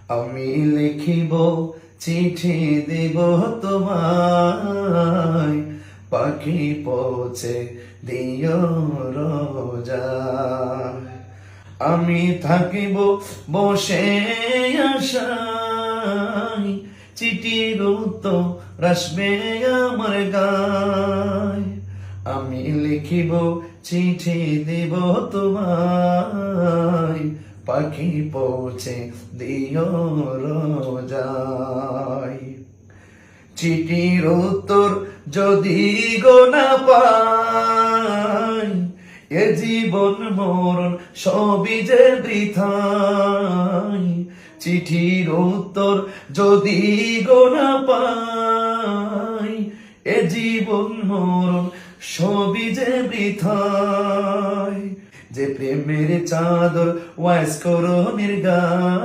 আমি লিখিব চিঠি দিব তোমায়, পাখি পৌঁছে দিও রোজায়। আমি থাকিব বসে আশায়, চিঠির উত্তর আসবে আমার গায়। আমি লিখিব চিঠি দিব তোমায়, পাখি পৌঁছে দিও রোজায়। চিঠির উত্তর যদি গো না পাই, এ জীবন মরণ সবই যে বৃথায়। চিঠির উত্তর যদি গো না পাই, এ জীবন মরণ সবই যে বৃথায়। যে প্রেমের চাদর ওয়াইস করো নির্গাত।